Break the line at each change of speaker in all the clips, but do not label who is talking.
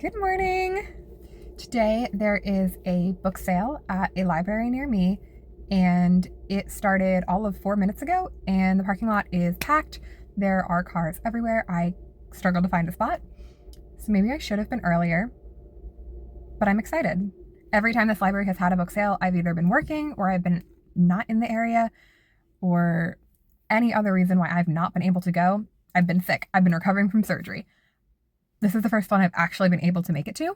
Good morning. Today there is a book sale at a library near me, and it started all of 4 minutes ago, and the parking lot is packed. There are cars everywhere. I struggled to find a spot, so maybe I should have been earlier, but I'm excited. Every time this library has had a book sale, I've either been working or I've been not in the area or any other reason why I've not been able to go. I've been sick. I've been recovering from surgery. This is the first one I've actually been able to make it to.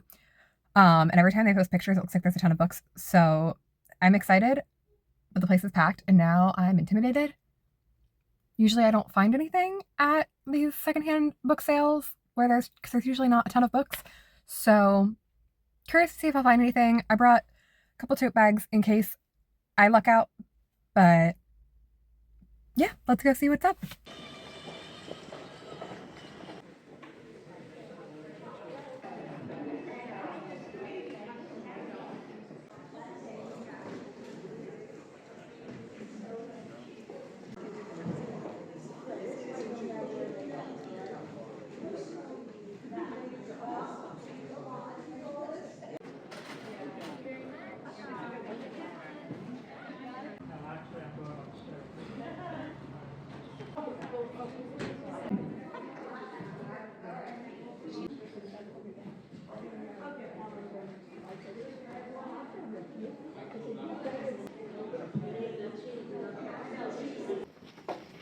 And every time they post pictures, it looks like there's a ton of books. So I'm excited, but the place is packed and now I'm intimidated. Usually I don't find anything at these secondhand book sales because there's usually not a ton of books. So curious to see if I'll find anything. I brought a couple tote bags in case I luck out, but yeah, let's go see what's up.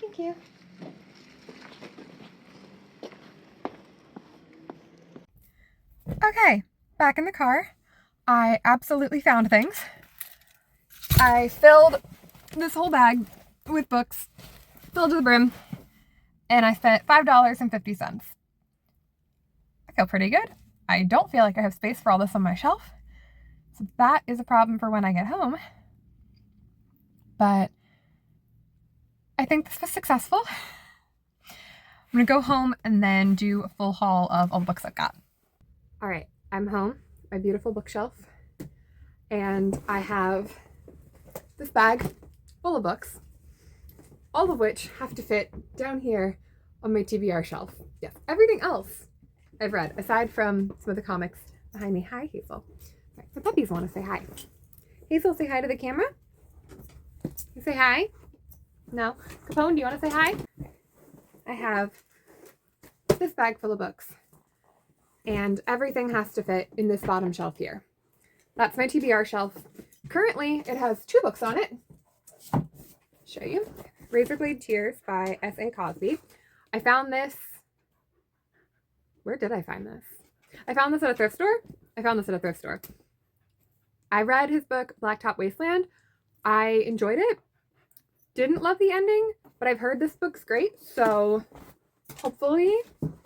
Thank you. Okay, back in the car. I absolutely found things. I filled this whole bag with books, filled to the brim, and I spent $5.50. I feel pretty good. I don't feel like I have space for all this on my shelf, so that is a problem for when I get home. But I think this was successful. I'm gonna go home and then do a full haul of all the books I've got. All right, I'm home, my beautiful bookshelf, and I have this bag full of books, all of which have to fit down here on my TBR shelf. Yes, everything else I've read, aside from some of the comics behind me. Hi, Hazel. Right, the puppies want to say hi. Hazel, say hi to the camera. You say hi? No? Capone, do you want to say hi? I have this bag full of books, and everything has to fit in this bottom shelf here. That's my TBR shelf. Currently, it has 2 books on it. Show you. Razorblade Tears by S.A. Cosby. I found this. Where did I find this? I found this at a thrift store. I read his book, Blacktop Wasteland. I enjoyed it. Didn't love the ending, but I've heard this book's great, so hopefully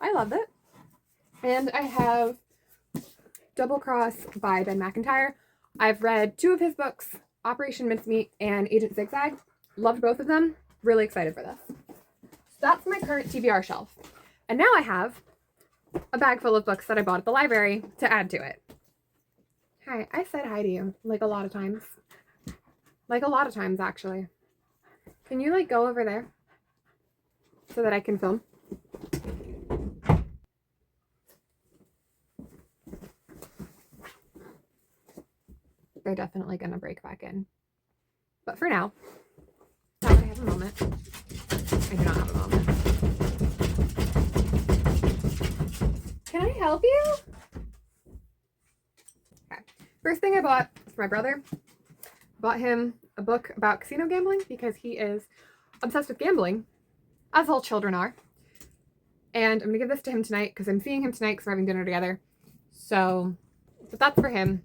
I love it. And I have Double Cross by Ben Macintyre. I've read 2 of his books, Operation Mincemeat and Agent Zigzag. Loved both of them. Really excited for this. So that's my current TBR shelf. And now I have a bag full of books that I bought at the library to add to it. Hi, I said hi to you like a lot of times. Like a lot of times, actually. Can you like go over there so that I can film? They're definitely gonna break back in. But for now, I have a moment. I do not have a moment. Can I help you? Okay. First thing I bought is for my brother. Bought him a book about casino gambling because he is obsessed with gambling, as all children are. And I'm gonna give this to him tonight because I'm seeing him tonight because we're having dinner together. So, but that's for him.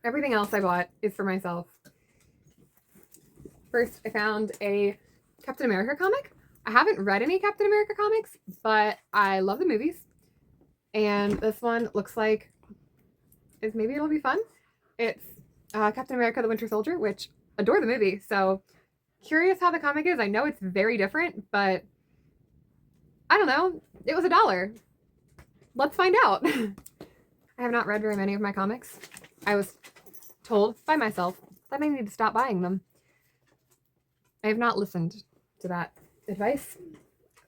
Everything else I bought is for myself. First, I found a Captain America comic. I haven't read any Captain America comics, but I love the movies. And this one looks like maybe it'll be fun. It's Captain America the Winter Soldier, which adore the movie. So curious how the comic is. I know it's very different, but I don't know. It was $1. Let's find out. I have not read very many of my comics. I was told by myself that I need to stop buying them. I have not listened to that advice.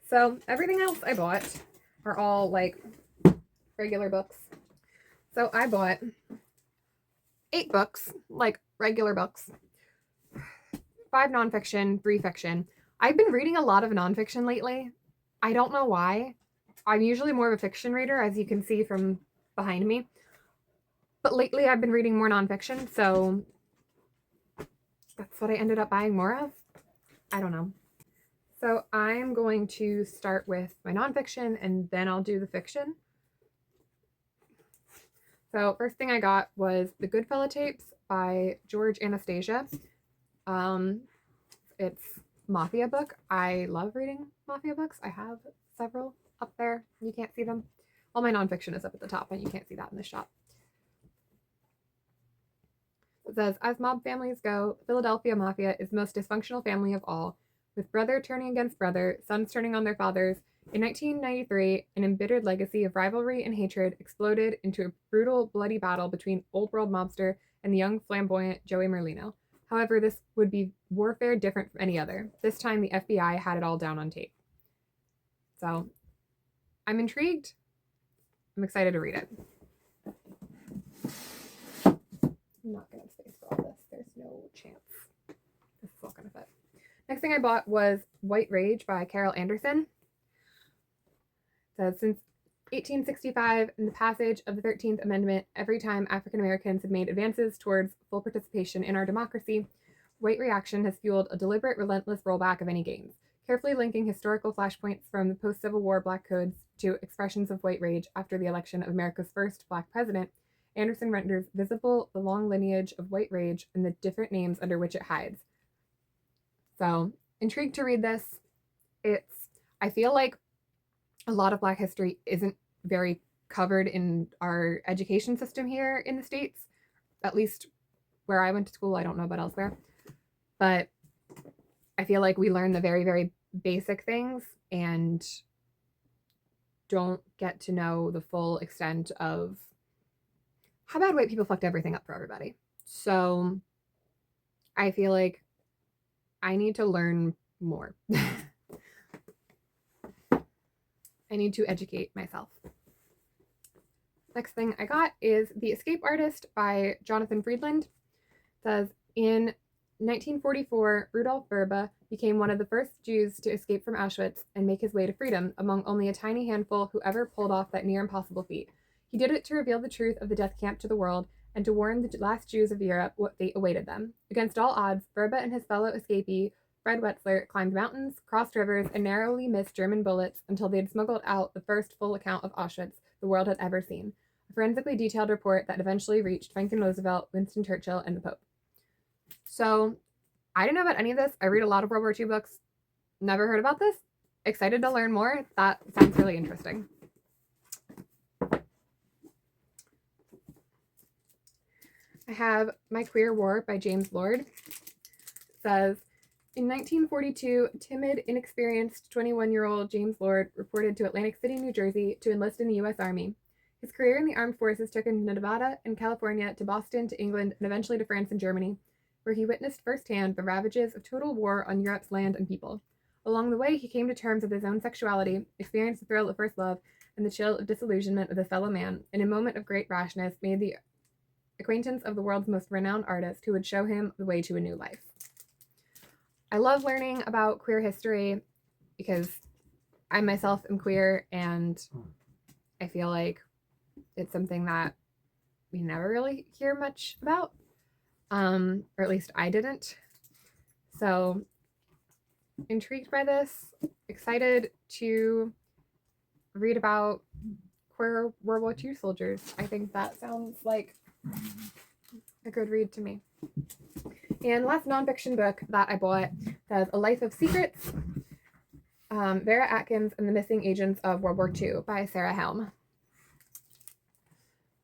So everything else I bought are all like regular books. So I bought 8 books, like regular books. 5 nonfiction, 3 fiction. I've been reading a lot of nonfiction lately. I don't know why. I'm usually more of a fiction reader, as you can see from behind me. But lately I've been reading more nonfiction, so that's what I ended up buying more of. I don't know. So I'm going to start with my nonfiction and then I'll do the fiction. So first thing I got was The Goodfella Tapes by George Anastasia. It's mafia book. I love reading mafia books. I have several up there. You can't see them. All my nonfiction is up at the top and you can't see that in the shop. It says, as mob families go, Philadelphia Mafia is the most dysfunctional family of all, with brother turning against brother, sons turning on their fathers. In 1993, an embittered legacy of rivalry and hatred exploded into a brutal, bloody battle between old-world mobster and the young, flamboyant Joey Merlino. However, this would be warfare different from any other. This time, the FBI had it all down on tape. So, I'm intrigued. I'm excited to read it. I'm not going to have space for all this. There's no chance this is all going to fit. Next thing I bought was White Rage by Carol Anderson. It says, since 1865 and the passage of the 13th Amendment, every time African Americans have made advances towards full participation in our democracy, white reaction has fueled a deliberate, relentless rollback of any gains. Carefully linking historical flashpoints from the post-Civil War Black codes to expressions of white rage after the election of America's first Black president, Anderson renders visible the long lineage of white rage and the different names under which it hides. So, intrigued to read this. I feel like a lot of Black history isn't very covered in our education system here in the States, at least where I went to school. I don't know about elsewhere, but I feel like we learn the very, very basic things and don't get to know the full extent of how bad white people fucked everything up for everybody. So I feel like I need to learn more. I need to educate myself. Next thing I got is The Escape Artist by Jonathan Friedland. It says, in 1944, Rudolf Verba became one of the first Jews to escape from Auschwitz and make his way to freedom, among only a tiny handful who ever pulled off that near impossible feat. He did it to reveal the truth of the death camp to the world and to warn the last Jews of Europe what fate awaited them. Against all odds, Verba and his fellow escapee, Fred Wetzler, climbed mountains, crossed rivers, and narrowly missed German bullets until they had smuggled out the first full account of Auschwitz the world had ever seen. A forensically detailed report that eventually reached Franklin Roosevelt, Winston Churchill, and the Pope. So, I didn't know about any of this. I read a lot of World War II books. Never heard about this. Excited to learn more. That sounds really interesting. I have My Queer War by James Lord. It says, in 1942, timid, inexperienced 21-year-old James Lord reported to Atlantic City, New Jersey to enlist in the U.S. Army. His career in the armed forces took him to Nevada and California, to Boston, to England, and eventually to France and Germany, where he witnessed firsthand the ravages of total war on Europe's land and people. Along the way, he came to terms with his own sexuality, experienced the thrill of first love, and the chill of disillusionment with a fellow man, and in a moment of great rashness made the acquaintance of the world's most renowned artist who would show him the way to a new life. I love learning about queer history because I myself am queer, and I feel like it's something that we never really hear much about, or at least I didn't. So, intrigued by this, excited to read about queer World War II soldiers. I think that sounds like a good read to me. And last nonfiction book that I bought says A Life of Secrets, Vera Atkins and the Missing Agents of World War II by Sarah Helm.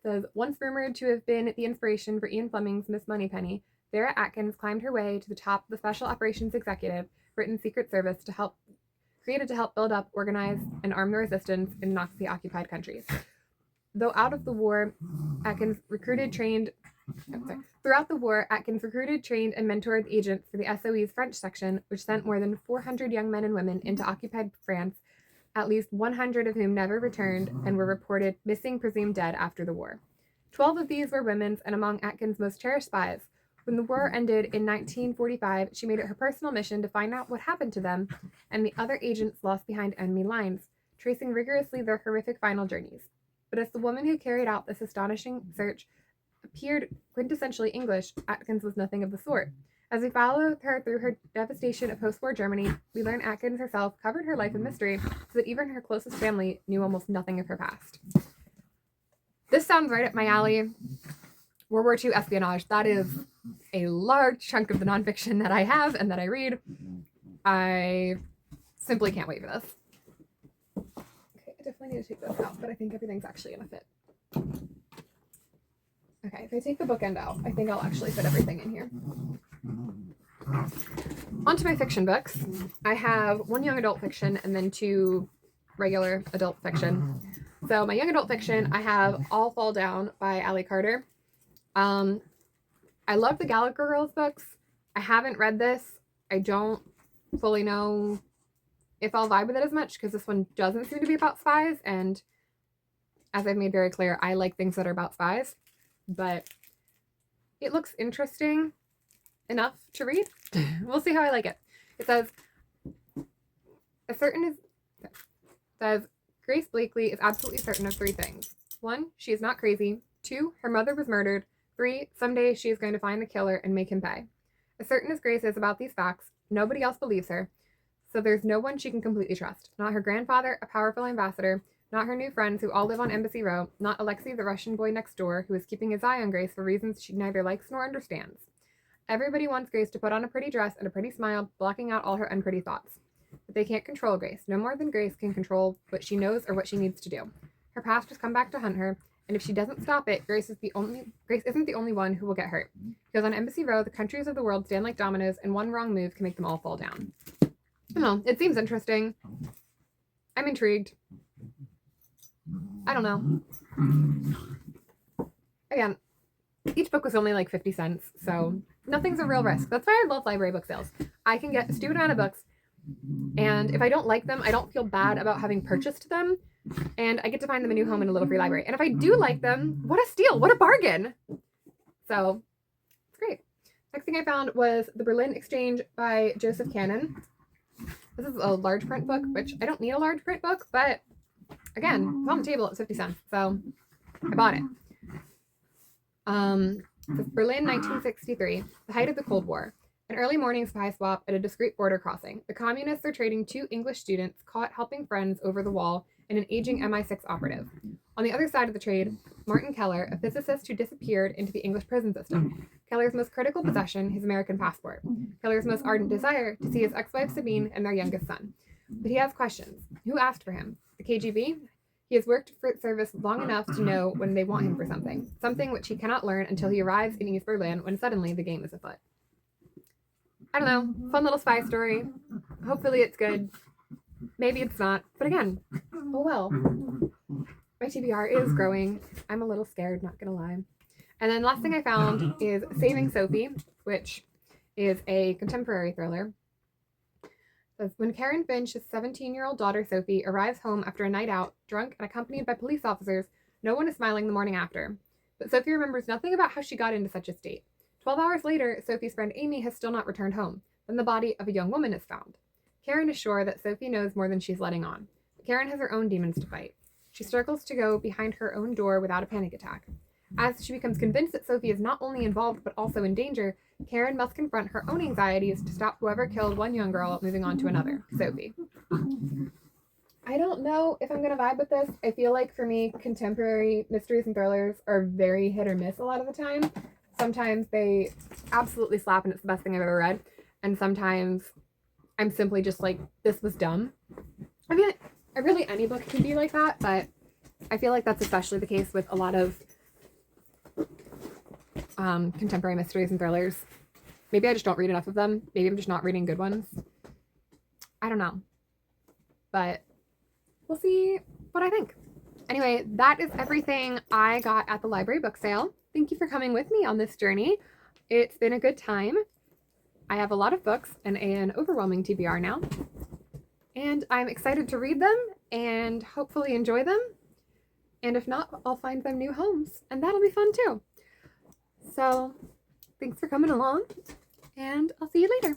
It says, once rumored to have been the inspiration for Ian Fleming's Miss Moneypenny, Vera Atkins climbed her way to the top of the Special Operations Executive, Britain's Secret Service, created to help build up, organize, and arm the resistance in Nazi-occupied countries. Though out of the war, Throughout the war, Atkins recruited, trained, and mentored agents for the SOE's French section, which sent more than 400 young men and women into occupied France at least 100 of whom never returned and were reported missing, presumed dead after the war. 12 of these were women's and among Atkins' most cherished spies. When the war ended in 1945, she made it her personal mission to find out what happened to them and the other agents lost behind enemy lines, tracing rigorously their horrific final journeys. But as the woman who carried out this astonishing search appeared quintessentially English, Atkins was nothing of the sort. As we follow her through her devastation of post-war Germany, we learn Atkins herself covered her life in mystery so that even her closest family knew almost nothing of her past. This sounds right up my alley. World War II espionage. That is a large chunk of the nonfiction that I have and that I read. I simply can't wait for this. Okay, I definitely need to take this out, but I think everything's actually gonna fit. Okay, if I take the bookend out, I think I'll actually fit everything in here. Onto my fiction books. I have one young adult fiction and then two regular adult fiction. So my young adult fiction, I have All Fall Down by Allie Carter. I love the Gallagher Girls books. I haven't read this. I don't fully know if I'll vibe with it as much because this one doesn't seem to be about spies, and as I've made very clear, I like things that are about spies, but it looks interesting enough to read. We'll see how I like it. It says, Grace Blakely is absolutely certain of 3 things. 1, she is not crazy. 2, her mother was murdered. 3, someday she is going to find the killer and make him pay. As certain as Grace is about these facts, nobody else believes her, so there's no one she can completely trust. Not her grandfather, a powerful ambassador, not her new friends who all live on Embassy Row, not Alexei, the Russian boy next door, who is keeping his eye on Grace for reasons she neither likes nor understands. Everybody wants Grace to put on a pretty dress and a pretty smile, blocking out all her unpretty thoughts. But they can't control Grace, no more than Grace can control what she knows or what she needs to do. Her past has come back to hunt her, and if she doesn't stop it, Grace isn't the only one who will get hurt. Because on Embassy Row, the countries of the world stand like dominoes, and one wrong move can make them all fall down. I don't know. It seems interesting. I'm intrigued. I don't know. Again, each book was only like 50 cents, so nothing's a real risk. That's why I love library book sales. I can get a stupid amount of books, and if I don't like them, I don't feel bad about having purchased them, and I get to find them a new home in a little free library. And if I do like them, what a steal, what a bargain. So it's great. Next thing I found was The Berlin Exchange by Joseph Cannon. This is a large print book, which I don't need a large print book, but again, it's on the table at 50 cents, so I bought it. Berlin, 1963, the height of the Cold War. An early morning spy swap at a discreet border crossing. The communists are trading 2 English students caught helping friends over the wall and an aging MI6 operative. On the other side of the trade, Martin Keller, a physicist who disappeared into the English prison system. Keller's most critical possession, his American passport. Keller's most ardent desire, to see his ex-wife Sabine and their youngest son. But he has questions. Who asked for him? The KGB? He has worked for service long enough to know when they want him for something. Something which he cannot learn until he arrives in East Berlin, when suddenly the game is afoot. I don't know. Fun little spy story. Hopefully it's good. Maybe it's not. But again, oh well. My TBR is growing. I'm a little scared, not gonna lie. And then last thing I found is Saving Sophie, which is a contemporary thriller. It says, when Karen Finch's 17-year-old daughter Sophie arrives home after a night out, drunk and accompanied by police officers, no one is smiling the morning after. But Sophie remembers nothing about how she got into such a state. 12 hours later, Sophie's friend Amy has still not returned home. Then the body of a young woman is found. Karen is sure that Sophie knows more than she's letting on. But Karen has her own demons to fight. She struggles to go behind her own door without a panic attack. As she becomes convinced that Sophie is not only involved but also in danger, Karen must confront her own anxieties to stop whoever killed one young girl moving on to another, Sophie. I don't know if I'm going to vibe with this. I feel like for me, contemporary mysteries and thrillers are very hit or miss a lot of the time. Sometimes they absolutely slap and it's the best thing I've ever read. And sometimes I'm simply just like, this was dumb. I mean, really any book can be like that, but I feel like that's especially the case with a lot of contemporary mysteries and thrillers. Maybe I just don't read enough of them. Maybe I'm just not reading good ones. I don't know. But we'll see what I think. Anyway, that is everything I got at the library book sale. Thank you for coming with me on this journey. It's been a good time. I have a lot of books and an overwhelming TBR now. And I'm excited to read them and hopefully enjoy them. And if not, I'll find them new homes, and that'll be fun too. So thanks for coming along, and I'll see you later.